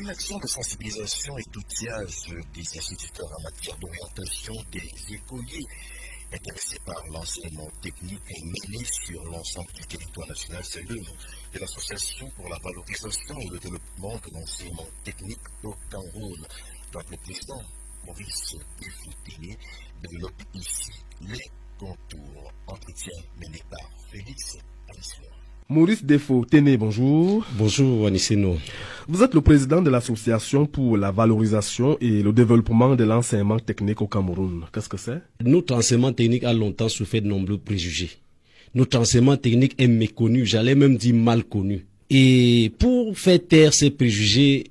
Une action de sensibilisation et d'outillage des instituteurs en matière d'orientation des écoliers intéressés par l'enseignement technique est menée sur l'ensemble du territoire national. C'est l'œuvre de l'Association pour la valorisation et le développement de l'enseignement technique au Cameroun. Donc le président Maurice Ifou-Téné développe ici les contours. Entretien mené par Félix Anislo. Maurice Ifou-Téné, bonjour. Bonjour Aniseno. Vous êtes le président de l'Association pour la valorisation et le développement de l'enseignement technique au Cameroun. Qu'est-ce que c'est? Notre enseignement technique a longtemps souffert de nombreux préjugés. Notre enseignement technique est méconnu, j'allais même dire mal connu. Et pour faire taire ces préjugés,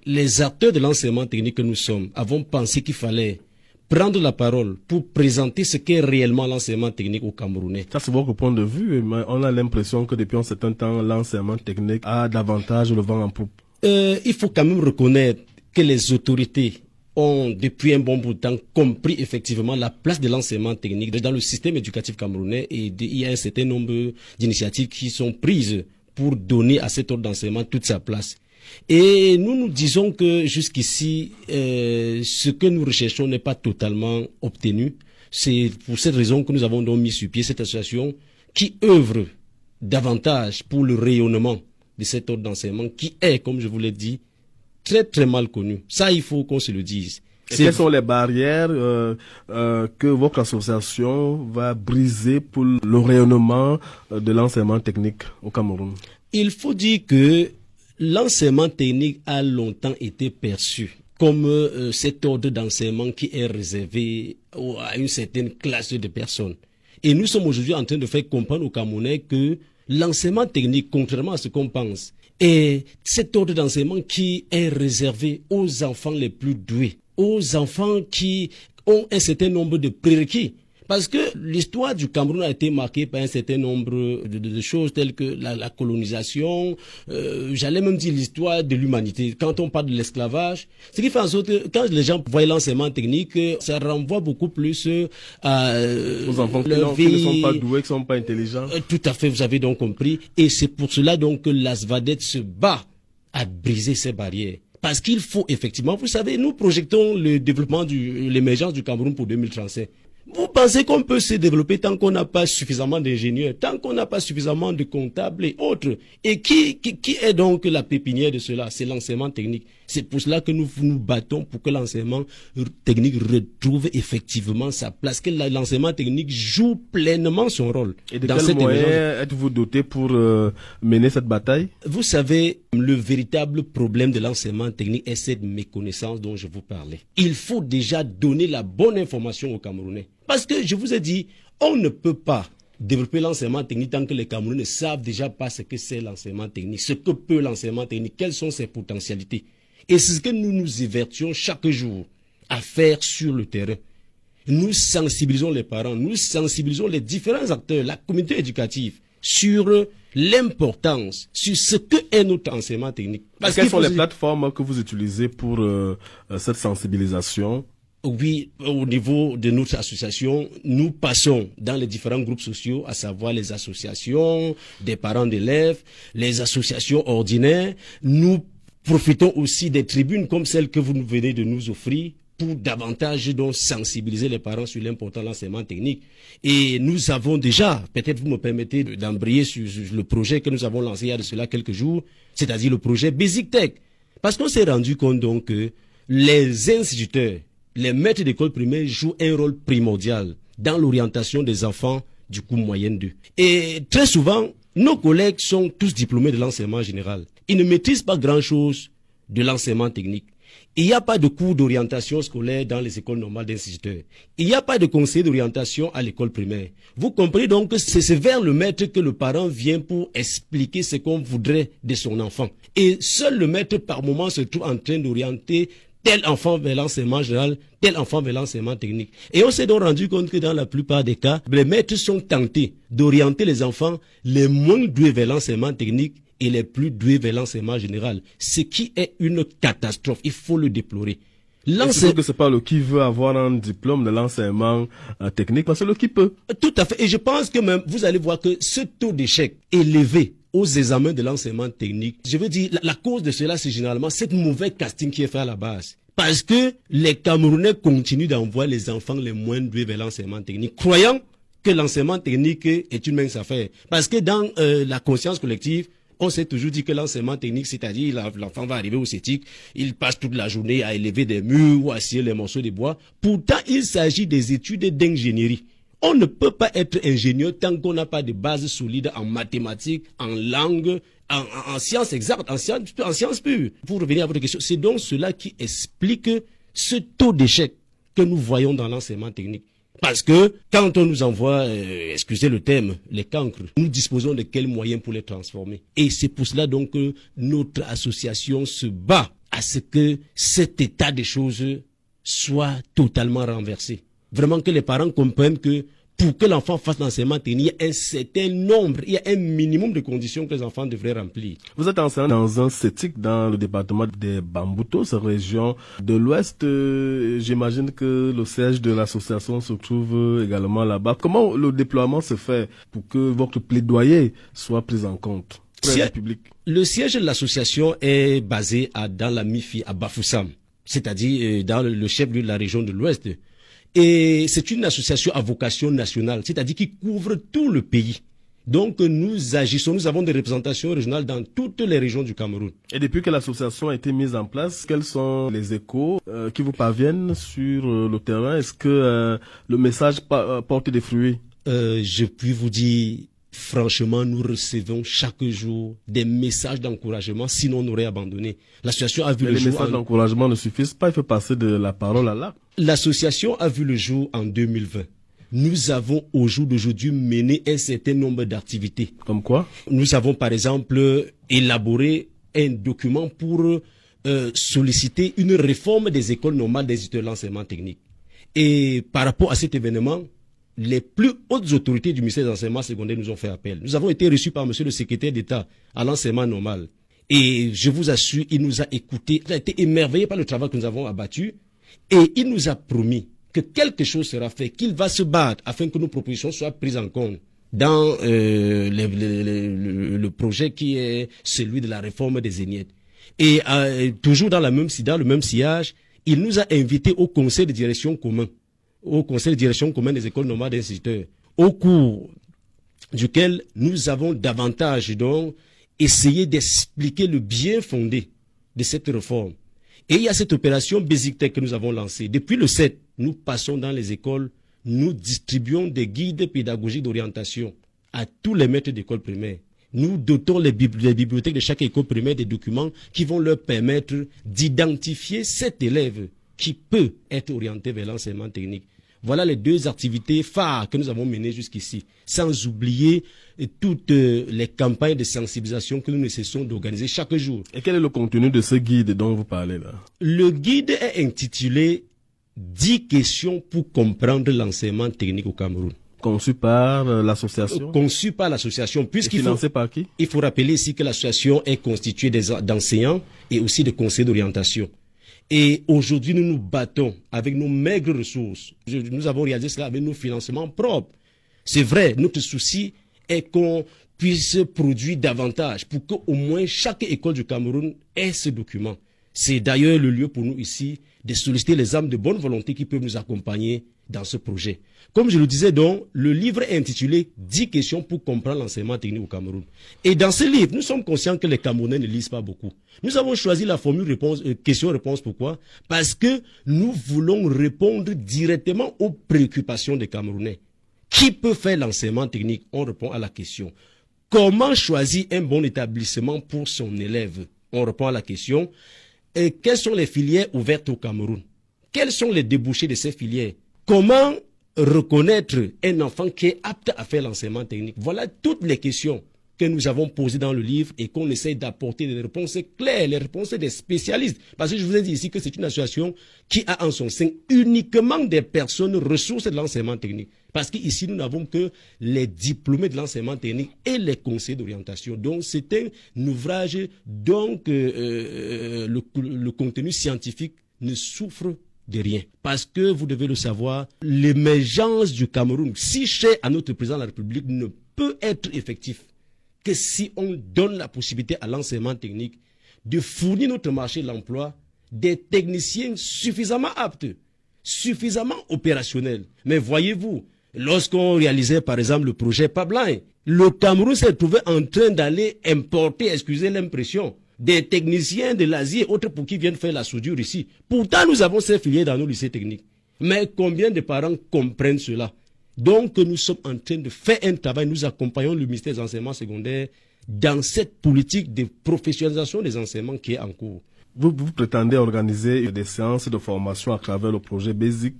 les acteurs de l'enseignement technique que nous sommes avons pensé qu'il fallait prendre la parole pour présenter ce qu'est réellement l'enseignement technique au Camerounais. Ça, c'est votre point de vue, mais on a l'impression que depuis un certain temps, l'enseignement technique a davantage le vent en poupe. Il faut quand même reconnaître que les autorités ont, depuis un bon bout de temps, compris effectivement la place de l'enseignement technique dans le système éducatif camerounais, et il y a un certain nombre d'initiatives qui sont prises pour donner à cet ordre d'enseignement toute sa place. Et nous disons que jusqu'ici, ce que nous recherchons n'est pas totalement obtenu. C'est pour cette raison que nous avons donc mis sur pied cette association qui œuvre davantage pour le rayonnement de cet ordre d'enseignement qui est, comme je vous l'ai dit, très très mal connu. Ça, il faut qu'on se le dise. Et quelles sont les barrières que votre association va briser pour le rayonnement de l'enseignement technique au Cameroun? Il faut dire que l'enseignement technique a longtemps été perçu comme cet ordre d'enseignement qui est réservé à une certaine classe de personnes. Et nous sommes aujourd'hui en train de faire comprendre aux Camerounais que l'enseignement technique, contrairement à ce qu'on pense, est cet ordre d'enseignement qui est réservé aux enfants les plus doués, aux enfants qui ont un certain nombre de prérequis. Parce que l'histoire du Cameroun a été marquée par un certain nombre de choses telles que la colonisation, j'allais même dire l'histoire de l'humanité. Quand on parle de l'esclavage, ce qui fait en sorte que quand les gens voient l'enseignement technique, ça renvoie beaucoup plus aux enfants qui ne sont pas doués, qui ne sont pas intelligents. Tout à fait, vous avez donc compris. Et c'est pour cela donc que l'ASVADET se bat à briser ces barrières. Parce qu'il faut effectivement, vous savez, nous projetons le développement l'émergence du Cameroun pour 2035. Vous pensez qu'on peut se développer tant qu'on n'a pas suffisamment d'ingénieurs, tant qu'on n'a pas suffisamment de comptables et autres? Et qui est donc la pépinière de cela? C'est l'enseignement technique. C'est pour cela que nous nous battons pour que l'enseignement technique retrouve effectivement sa place, que l'enseignement technique joue pleinement son rôle. Et de quels moyens êtes-vous doté pour mener cette bataille? Vous savez, le véritable problème de l'enseignement technique est cette méconnaissance dont je vous parlais. Il faut déjà donner la bonne information aux Camerounais. Parce que je vous ai dit, on ne peut pas développer l'enseignement technique tant que les Camerounais ne savent déjà pas ce que c'est l'enseignement technique, ce que peut l'enseignement technique, quelles sont ses potentialités. Et c'est ce que nous nous évertuons chaque jour à faire sur le terrain. Nous sensibilisons les parents, nous sensibilisons les différents acteurs, la communauté éducative, sur l'importance, sur ce que est notre enseignement technique. Parce quelles sont les plateformes que vous utilisez pour cette sensibilisation? Oui, au niveau de notre association, nous passons dans les différents groupes sociaux, à savoir les associations des parents d'élèves, les associations ordinaires. Nous profitons aussi des tribunes comme celle que vous venez de nous offrir pour davantage donc sensibiliser les parents sur l'importance de l'enseignement technique. Et nous avons déjà, peut-être vous me permettez d'embrayer sur le projet que nous avons lancé il y a de cela quelques jours, c'est-à-dire le projet Basic Tech. Parce qu'on s'est rendu compte donc que les instituteurs, les maîtres d'école primaire jouent un rôle primordial dans l'orientation des enfants du cours moyen 2. Et très souvent, nos collègues sont tous diplômés de l'enseignement général. Ils ne maîtrisent pas grand-chose de l'enseignement technique. Il n'y a pas de cours d'orientation scolaire dans les écoles normales d'instituteurs. Il n'y a pas de conseil d'orientation à l'école primaire. Vous comprenez donc que c'est vers le maître que le parent vient pour expliquer ce qu'on voudrait de son enfant. Et seul le maître par moment se trouve en train d'orienter tel enfant vers l'enseignement général, tel enfant vers l'enseignement technique. Et on s'est donc rendu compte que dans la plupart des cas, les maîtres sont tentés d'orienter les enfants les moins doués vers l'enseignement technique et les plus doués vers l'enseignement général. Ce qui est une catastrophe. Il faut le déplorer. C'est que c'est pas le qui veut avoir un diplôme de l'enseignement technique, mais c'est le qui peut. Tout à fait. Et je pense que même, vous allez voir que ce taux d'échec élevé aux examens de l'enseignement technique. Je veux dire, la cause de cela, c'est généralement cette mauvaise casting qui est fait à la base. Parce que les Camerounais continuent d'envoyer les enfants les moins doués vers l'enseignement technique, croyant que l'enseignement technique est une mince affaire. Parce que dans la conscience collective, on s'est toujours dit que l'enseignement technique, c'est-à-dire l'enfant va arriver au CETIC, il passe toute la journée à élever des murs ou à scier les morceaux de bois. Pourtant, il s'agit des études d'ingénierie. On ne peut pas être ingénieur tant qu'on n'a pas de base solide en mathématiques, en langue, en sciences exactes, en sciences pures. Pour revenir à votre question, c'est donc cela qui explique ce taux d'échec que nous voyons dans l'enseignement technique. Parce que quand on nous envoie, excusez le terme, les cancres, nous disposons de quels moyens pour les transformer. Et c'est pour cela donc que notre association se bat à ce que cet état des choses soit totalement renversé. Vraiment que les parents comprennent que pour que l'enfant fasse l'enseignement technique, il y a un certain nombre, il y a un minimum de conditions que les enfants devraient remplir. Vous êtes enseignant dans un CETIC dans le département des Bamboutos, région de l'Ouest. J'imagine que le siège de l'association se trouve également là-bas. Comment le déploiement se fait pour que votre plaidoyer soit pris en compte auprès du public? Le siège de l'association est basé dans la MIFI, à Bafoussam, c'est-à-dire dans le chef-lieu de la région de l'Ouest. Et c'est une association à vocation nationale, c'est-à-dire qui couvre tout le pays. Donc nous agissons, nous avons des représentations régionales dans toutes les régions du Cameroun. Et depuis que l'association a été mise en place, quels sont les échos qui vous parviennent sur le terrain? Est-ce que le message porte des fruits? Je puis vous dire, franchement, nous recevons chaque jour des messages d'encouragement, sinon on aurait abandonné. L'association a vu le jour. Les messages d'encouragement ne suffisent pas, il faut passer de la parole à l'acte. L'association a vu le jour en 2020. Nous avons au jour d'aujourd'hui mené un certain nombre d'activités. Comme quoi? Nous avons par exemple élaboré un document pour solliciter une réforme des écoles normales des études de l'enseignement technique. Et par rapport à cet événement, les plus hautes autorités du ministère de l'enseignement secondaire nous ont fait appel. Nous avons été reçus par monsieur le secrétaire d'État à l'enseignement normal. Et je vous assure, il nous a écoutés, il a été émerveillé par le travail que nous avons abattu. Et il nous a promis que quelque chose sera fait, qu'il va se battre afin que nos propositions soient prises en compte dans le projet qui est celui de la réforme des ENIET. Et toujours dans le même sillage, il nous a invités au conseil de direction commun, des écoles normales d'instituteurs, au cours duquel nous avons davantage donc essayé d'expliquer le bien fondé de cette réforme. Et il y a cette opération Basic Tech que nous avons lancée. Depuis le 7, nous passons dans les écoles, nous distribuons des guides pédagogiques d'orientation à tous les maîtres d'école primaire. Nous dotons les bibliothèques de chaque école primaire des documents qui vont leur permettre d'identifier cet élève qui peut être orienté vers l'enseignement technique. Voilà les deux activités phares que nous avons menées jusqu'ici, sans oublier toutes les campagnes de sensibilisation que nous ne cessons d'organiser chaque jour. Et quel est le contenu de ce guide dont vous parlez là? Le guide est intitulé 10 questions pour comprendre l'enseignement technique au Cameroun. Conçu par l'association? Conçu par l'association. Puisqu'il financé par qui? Il faut rappeler ici que l'association est constituée d'enseignants et aussi de conseillers d'orientation. Et aujourd'hui, nous nous battons avec nos maigres ressources. Nous avons réalisé cela avec nos financements propres. C'est vrai, notre souci est qu'on puisse produire davantage pour qu'au moins chaque école du Cameroun ait ce document. C'est d'ailleurs le lieu pour nous ici de solliciter les âmes de bonne volonté qui peuvent nous accompagner dans ce projet. Comme je le disais donc, le livre est intitulé 10 questions pour comprendre l'enseignement technique au Cameroun. Et dans ce livre, nous sommes conscients que les Camerounais ne lisent pas beaucoup. Nous avons choisi la formule question-réponse. Pourquoi? Parce que nous voulons répondre directement aux préoccupations des Camerounais. Qui peut faire l'enseignement technique? On répond à la question. Comment choisir un bon établissement pour son élève? On répond à la question. Et quelles sont les filières ouvertes au Cameroun? Quels sont les débouchés de ces filières? Comment reconnaître un enfant qui est apte à faire l'enseignement technique? Voilà toutes les questions que nous avons posées dans le livre et qu'on essaie d'apporter des réponses claires, les réponses des spécialistes. Parce que je vous ai dit ici que c'est une association qui a en son sein uniquement des personnes ressources de l'enseignement technique. Parce qu'ici, nous n'avons que les diplômés de l'enseignement technique et les conseillers d'orientation. Donc, c'est un ouvrage, donc le contenu scientifique ne souffre de rien. Parce que, vous devez le savoir, l'émergence du Cameroun, si cher à notre président de la République, ne peut être effectif que si on donne la possibilité à l'enseignement technique de fournir notre marché de l'emploi des techniciens suffisamment aptes, suffisamment opérationnels. Mais voyez-vous, lorsqu'on réalisait par exemple le projet Pablin, le Cameroun s'est trouvé en train d'aller importer, excusez l'impression, des techniciens de l'Asie et autres pour qui viennent faire la soudure ici. Pourtant, nous avons ces filières dans nos lycées techniques. Mais combien de parents comprennent cela? Donc, nous sommes en train de faire un travail, nous accompagnons le ministère des enseignements secondaires dans cette politique de professionnalisation des enseignements qui est en cours. Vous prétendez organiser des séances de formation à travers le projet Basic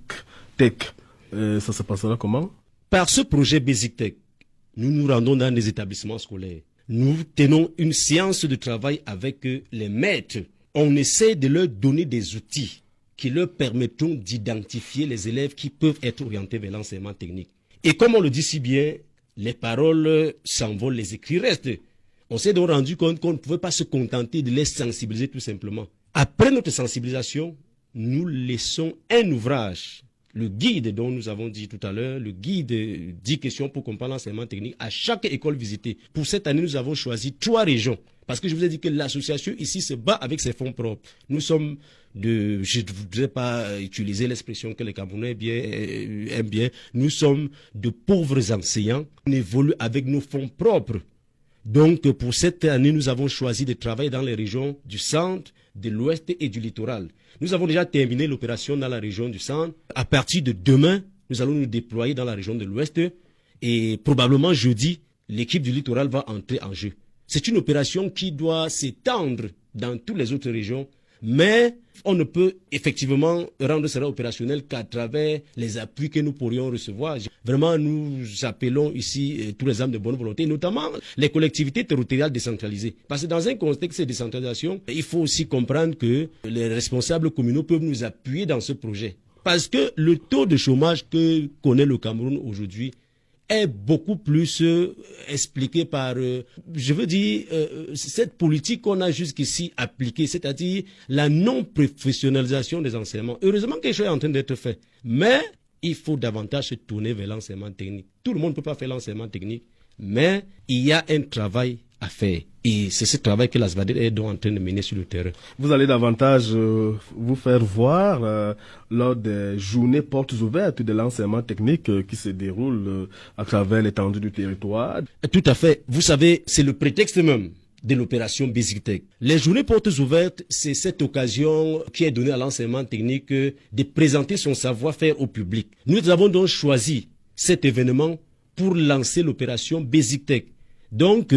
Tech. Ça se passera comment? Par ce projet Basic Tech, nous nous rendons dans des établissements scolaires. Nous tenons une séance de travail avec les maîtres. On essaie de leur donner des outils qui leur permettront d'identifier les élèves qui peuvent être orientés vers l'enseignement technique. Et comme on le dit si bien, les paroles s'envolent, les écrits restent. On s'est donc rendu compte qu'on ne pouvait pas se contenter de les sensibiliser tout simplement. Après notre sensibilisation, nous laissons un ouvrage, le guide dont nous avons dit tout à l'heure, le guide 10 questions pour comprendre l'enseignement technique à chaque école visitée. Pour cette année, nous avons choisi 3 régions. Parce que je vous ai dit que l'association ici se bat avec ses fonds propres. Nous sommes je ne voudrais pas utiliser l'expression que les Camerounais aiment bien, nous sommes de pauvres enseignants. On évolue avec nos fonds propres. Donc, pour cette année, nous avons choisi de travailler dans les régions du centre, de l'ouest et du littoral. Nous avons déjà terminé l'opération dans la région du centre. À partir de demain, nous allons nous déployer dans la région de l'ouest et probablement jeudi, l'équipe du littoral va entrer en jeu. C'est une opération qui doit s'étendre dans toutes les autres régions, mais on ne peut effectivement rendre cela opérationnel qu'à travers les appuis que nous pourrions recevoir. Vraiment, nous appelons ici tous les âmes de bonne volonté, notamment les collectivités territoriales décentralisées. Parce que dans un contexte de décentralisation, il faut aussi comprendre que les responsables communaux peuvent nous appuyer dans ce projet. Parce que le taux de chômage que connaît le Cameroun aujourd'hui est beaucoup plus expliqué par, cette politique qu'on a jusqu'ici appliquée, c'est-à-dire la non-professionnalisation des enseignements. Heureusement quelque chose est en train d'être fait, mais il faut davantage se tourner vers l'enseignement technique. Tout le monde ne peut pas faire l'enseignement technique, mais il y a un travail à faire. Et c'est ce travail que la SVADER est donc en train de mener sur le terrain. Vous allez davantage vous faire voir lors des journées portes ouvertes de l'enseignement technique qui se déroulent à travers l'étendue du territoire. Tout à fait. Vous savez, c'est le prétexte même de l'opération Basic Tech. Les journées portes ouvertes, c'est cette occasion qui est donnée à l'enseignement technique de présenter son savoir-faire au public. Nous avons donc choisi cet événement pour lancer l'opération Basic Tech. Donc,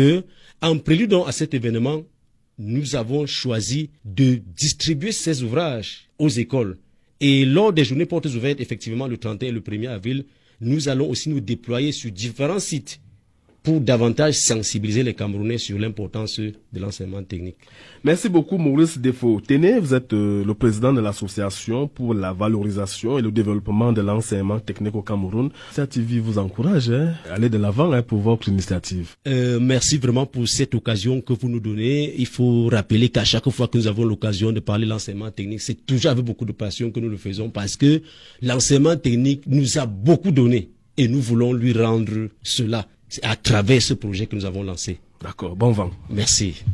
en prélude à cet événement, nous avons choisi de distribuer ces ouvrages aux écoles. Et lors des journées portes ouvertes, effectivement, le 31 et le 1er avril, nous allons aussi nous déployer sur différents sites pour davantage sensibiliser les Camerounais sur l'importance de l'enseignement technique. Merci beaucoup Maurice Defo. Tenez, vous êtes le président de l'association pour la valorisation et le développement de l'enseignement technique au Cameroun. L'initiative vous encourage à aller de l'avant pour votre initiative. Merci vraiment pour cette occasion que vous nous donnez. Il faut rappeler qu'à chaque fois que nous avons l'occasion de parler de l'enseignement technique, c'est toujours avec beaucoup de passion que nous le faisons parce que l'enseignement technique nous a beaucoup donné et nous voulons lui rendre cela. C'est à travers ce projet que nous avons lancé. D'accord, bon vent. Merci.